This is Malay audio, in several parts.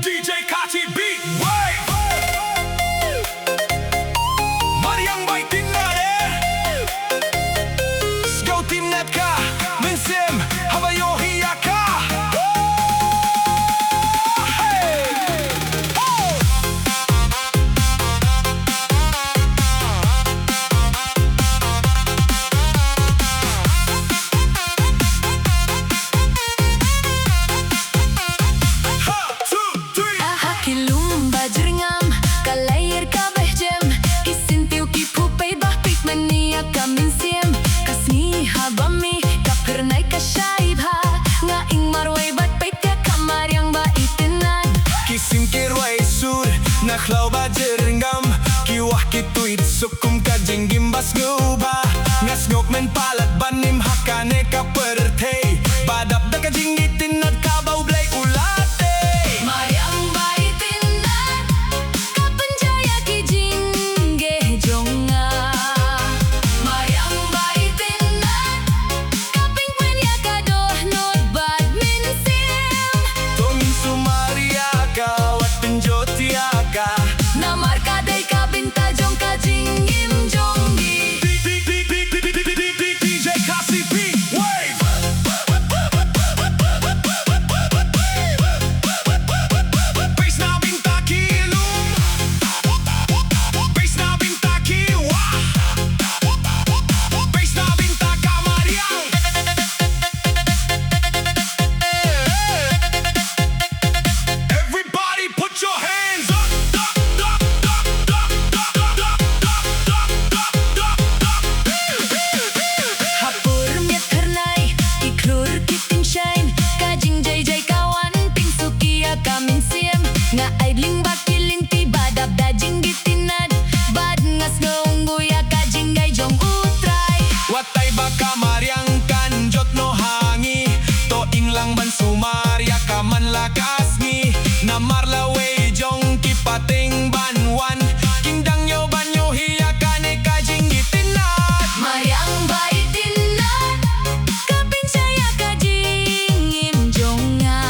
DJ KHASI BEATWAVE. Mariang Ba Itynnad. Ska timnet ka men sem habayo hiya ka. Nakhlaw ba jeringam kiwah kituit sukum ka jenggim bas nguba ngasngok men palat banim hakane ka pertei badap da ka jingitinad ka bau blay ulate Mariang Ba Itynnad ka penjaya ki jingge jonga Mariang Ba Itynnad ka pingwen ya ka doh not bad min sim tongin sumaria ka wat penjotia na marka day ka binta jong ka jingim jongi DJ KHASI BEATWAVE. Bass na binta kilum, bass na binta kiwa, bass na binta ka Mariang. Everybody put your hands up. nga aidling bakiling ti badab da jinggitinad bad ngas nungguya ka jinggay jong utray watay baka Mariang kanjot no hangi to inglang ban sumaria ka man lakas ngi na marlawe jong kipating banwan kindang yo banyo hiya kane ka jinggitinad Mariang Ba Itynnad ka pinsaya ka jingim jonga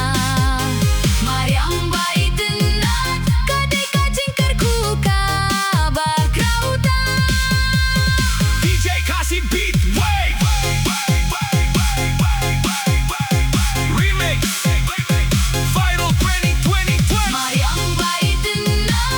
Mariang Ba Itynnad kadai ka jingkar ku ka bakrauta DJ KHASI BEATWAVE. Remix Viral 2020. Mariang Ba Itynnad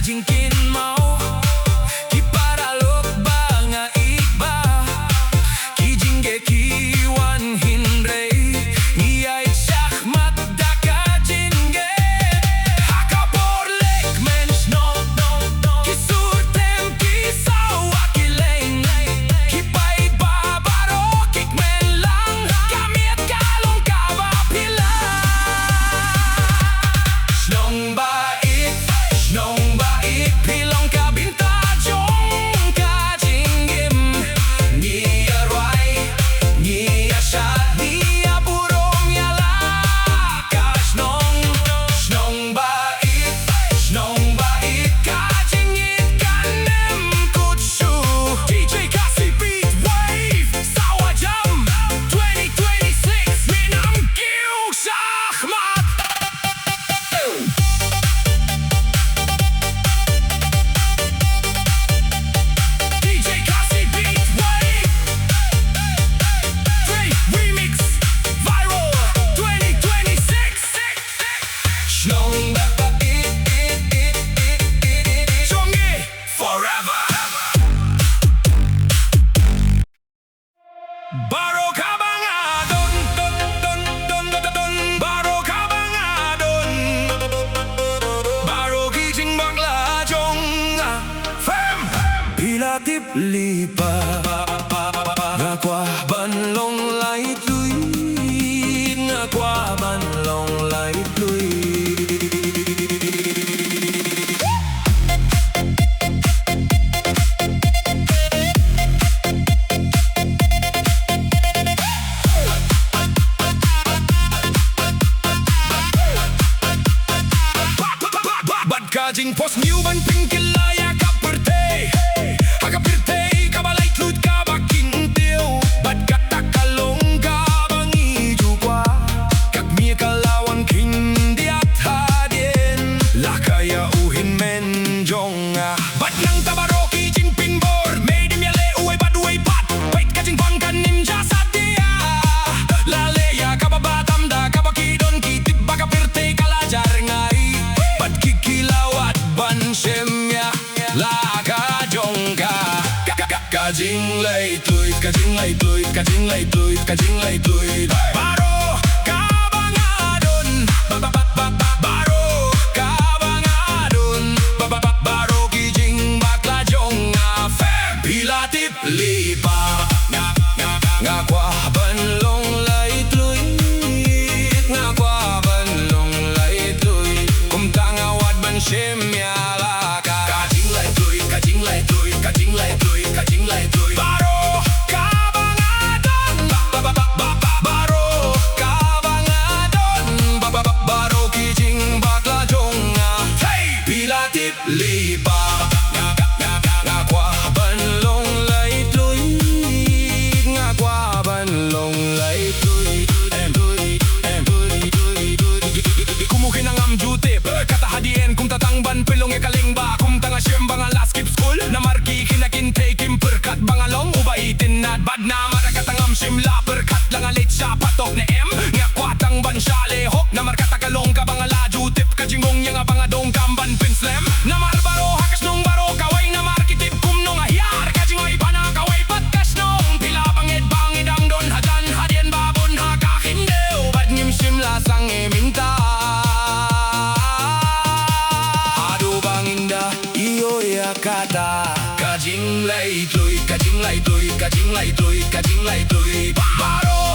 jingkin mau ki paralok ba nga iba ki jingge ki wan hinrei iyay shachmat daka jingge haka borlek mensch no ki surtem ki sawa ki leng ki pai babaro kik men lang kamiet kalong kaba pila Shnong Ba Ieid pilong ka binta jong ka jinggim Nia ruai, nia syat, nia burung ya laka Shnong Ba Ieid ka jingit ka nem kutsu DJ KHASI Beatwave sawa jam 2026 minam kiu shachmat DJ KHASI Beatwave Remix Viral 2026 Shnong Ba Ieid Jongi Forever Baro kabangadon don Baro kabangadon Baro kijing bakla jong Fem Pila tip lipa Ngakwa banlong lait luid Ngakwa banlong lait luid Bad kajing pos new ban pingkilaya kaperte Hakaperte Kabalaitluid kabakintiw Bad katakalong kabangi jukwa Kagmi kalawan kindiat hadien Lakaya uhin menjong Bad nang tabaro kijing pinbor Made him yale uwe bad uwe pat Wait kajing pangkan ninja sadia Laleya kababatam da kabakidon kitip bakaperte kalajar ngai Bad kikilawat bansemya laka jongka Jinglaitluid Baro kabangadon Baro kabangadon Baro kijing bakla jong Fem pilatip lipa Ngakwa banlong laitluid Ngakwa banlong laitluid Kumtangawad bansemya laka Kajinglaitluid Baro kabangadon Baro kabangadon Baro kijing bakla jong Hey pilatip lipa Ngakwa banlong laitluid Ngakwa banlong laitluid Kumuhin ang amjutip Katahadien kum tatangban pilong ekaling ba Kum tanga siyem banga last skip school Na marki kinakintay kimperkat bangalong Ba Itynnad bad na marakatangam simla Perkat lang alit sa patok na M Ngakwatang bansyale hok Na markatakalong ka bangala jutip Kajingong yang abangadong kamban pinslam Na marbaro hakas nung baro Kaway na markitip kum nung ahyar Kajingoy pana kaway patkas nung Pila bangid ang don hadan Hadien babon hakakindew Bad ngim simla sang eminta Ado banginda iyo yakata Kajinglaitluid Baro